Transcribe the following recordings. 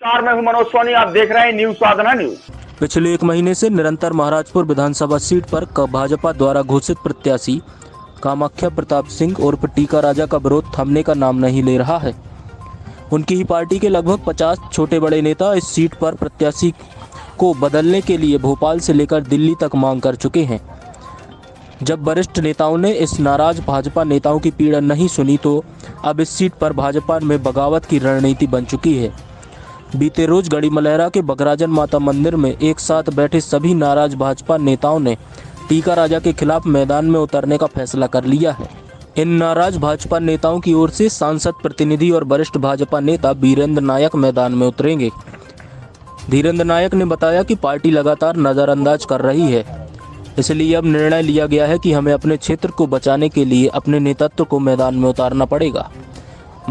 नमस्कार, मैं हूं मनोज सोनी। आप देख रहे हैं न्यूज साधना न्यूज। पिछले एक महीने से निरंतर महाराजपुर विधानसभा सीट पर भाजपा द्वारा घोषित प्रत्याशी कामाख्या प्रताप सिंह उर्फ टीका राजा का विरोध थमने का नाम नहीं ले रहा है। उनकी ही पार्टी के लगभग 50 छोटे बड़े नेता इस सीट पर प्रत्याशी को बदलने के लिए भोपाल से लेकर दिल्ली तक मांग कर चुके हैं। जब वरिष्ठ नेताओं ने इस नाराज भाजपा नेताओं की पीड़ा नहीं सुनी तो अब इस सीट पर भाजपा में बगावत की रणनीति बन चुकी है। बीते रोज गढ़ी मलहरा के बगराजन माता मंदिर में एक साथ बैठे सभी नाराज भाजपा नेताओं ने टीका राजा के खिलाफ मैदान में उतरने का फैसला कर लिया है। इन नाराज भाजपा नेताओं की ओर से सांसद प्रतिनिधि और वरिष्ठ भाजपा नेता वीरेंद्र नायक मैदान में उतरेंगे। धीरेन्द्र नायक ने बताया कि पार्टी लगातार नजरअंदाज कर रही है, इसलिए अब निर्णय लिया गया है कि हमें अपने क्षेत्र को बचाने के लिए अपने नेतृत्व को मैदान में उतारना पड़ेगा।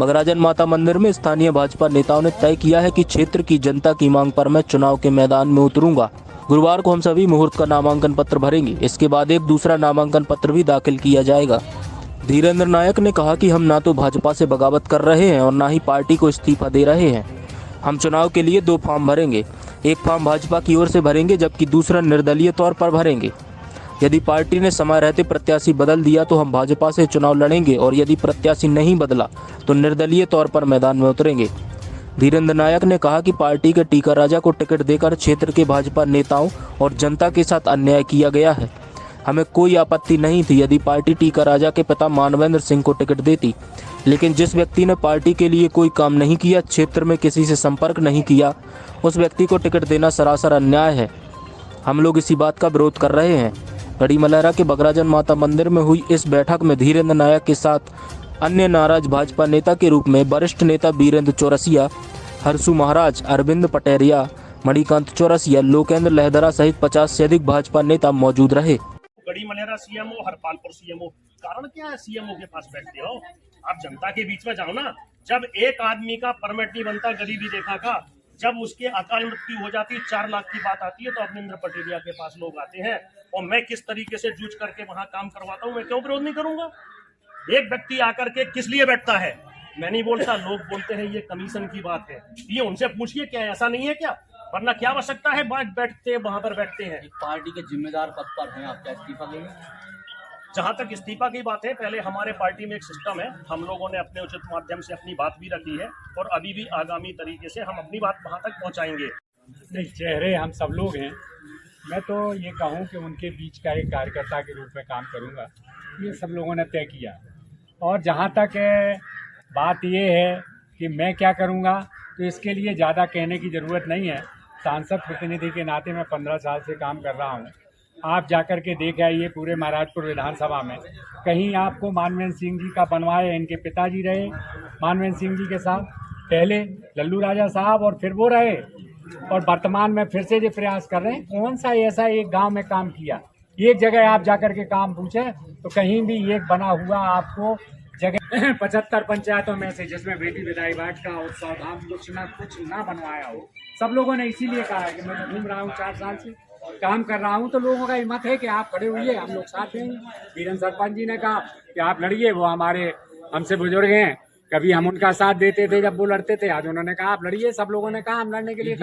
बगराजन माता मंदिर में स्थानीय भाजपा नेताओं ने तय किया है कि क्षेत्र की जनता की मांग पर मैं चुनाव के मैदान में उतरूंगा। गुरुवार को हम सभी मुहूर्त का नामांकन पत्र भरेंगे। इसके बाद एक दूसरा नामांकन पत्र भी दाखिल किया जाएगा। धीरेन्द्र नायक ने कहा कि हम ना तो भाजपा से बगावत कर रहे हैं और ना ही पार्टी को इस्तीफा दे रहे हैं। हम चुनाव के लिए 2 फॉर्म भरेंगे। एक फॉर्म भाजपा की ओर से भरेंगे जबकि दूसरा निर्दलीय तौर पर भरेंगे। यदि पार्टी ने समय रहते प्रत्याशी बदल दिया तो हम भाजपा से चुनाव लड़ेंगे और यदि प्रत्याशी नहीं बदला तो निर्दलीय तौर पर मैदान में उतरेंगे। धीरेन्द्र नायक ने कहा कि पार्टी के टीका राजा को टिकट देकर क्षेत्र के भाजपा नेताओं और जनता के साथ अन्याय किया गया है। हमें कोई आपत्ति नहीं थी यदि पार्टी टीका राजा के पिता मानवेंद्र सिंह को टिकट देती, लेकिन जिस व्यक्ति ने पार्टी के लिए कोई काम नहीं किया, क्षेत्र में किसी से संपर्क नहीं किया, उस व्यक्ति को टिकट देना सरासर अन्याय है। हम लोग इसी बात का विरोध कर रहे हैं। गढ़ी मलहरा के बगराजन माता मंदिर में हुई इस बैठक में धीरेन्द्र नायक के साथ अन्य नाराज भाजपा नेता के रूप में वरिष्ठ नेता वीरेंद्र चौरसिया, हरसू महाराज, अरविंद पटेरिया, मणिकांत चौरसिया, लोकेंद्र लहदरा सहित 50 से अधिक भाजपा नेता मौजूद रहे। गढ़ी मलहरा सीएमओ, हरपालपुर सीएमओ, कारण क्या है सीएमओ के पास बैठते हो? आप जनता के बीच में जाओ ना। जब एक आदमी का परमिट नहीं बनता गरीबी रेखा का, जब उसके अकाल मृत्यु हो जाती है, 4 लाख की बात आती है तो अरविंद पटेरिया के पास लोग आते हैं और मैं किस तरीके से जूझ करके वहां काम करवाता हूं, मैं क्यों विरोध नहीं करूंगा? एक व्यक्ति आकर के किस लिए बैठता है मैं नहीं बोलता, लोग बोलते हैं ये कमीशन की बात है। ये उनसे पूछिए, क्या ऐसा नहीं है क्या? वरना क्या आवश्यकता है बैठते वहां पर बैठते हैं। पार्टी के जिम्मेदार पद पर हैं, आप क्या इस्तीफा देंगे? जहां तक इस्तीफा की बात है, पहले हमारे पार्टी में एक सिस्टम है, हम लोगों ने अपने उचित माध्यम से अपनी बात भी रखी है और अभी भी आगामी तरीके से हम अपनी बात वहां तक पहुंचाएंगे। नहीं, चेहरे हम सब लोग हैं। मैं तो ये कहूँ कि उनके बीच का एक कार्यकर्ता के रूप में काम करूँगा, ये सब लोगों ने तय किया। और जहाँ तक बात ये है कि मैं क्या करूँगा, तो इसके लिए ज़्यादा कहने की ज़रूरत नहीं है। सांसद प्रतिनिधि के नाते मैं 15 साल से काम कर रहा हूँ। आप जाकर के देख आइए पूरे महाराजपुर विधानसभा में, कहीं आपको मानवेंद्र सिंह जी का बनवाए, इनके पिताजी रहे मानवेंद्र सिंह जी के साथ, पहले लल्लू राजा साहब और फिर वो रहे, और वर्तमान में फिर से जो प्रयास कर रहे हैं। कौन सा ऐसा एक गांव में काम किया? एक जगह आप जाकर के काम पूछे तो कहीं भी एक बना हुआ आपको जगह 75 पंचायतों में से जिसमें बेटी विदाई बाट का और सौधाम कुछ ना बनवाया हो। सब लोगों ने इसीलिए कहा है कि मैं घूम रहा हूँ 4 साल से काम कर रहा हूँ, तो लोगों का हिम्मत है कि आप खड़े हुए, हम लोग साथ देंगे। वीरेंद्र सरपंच जी ने कहा कि आप लड़िए, वो हमारे हमसे बुजुर्ग हैं, कभी हम उनका साथ देते थे जब वो लड़ते थे, आज उन्होंने कहा आप लड़िए। सब लोगों ने कहा हम लड़ने के लिए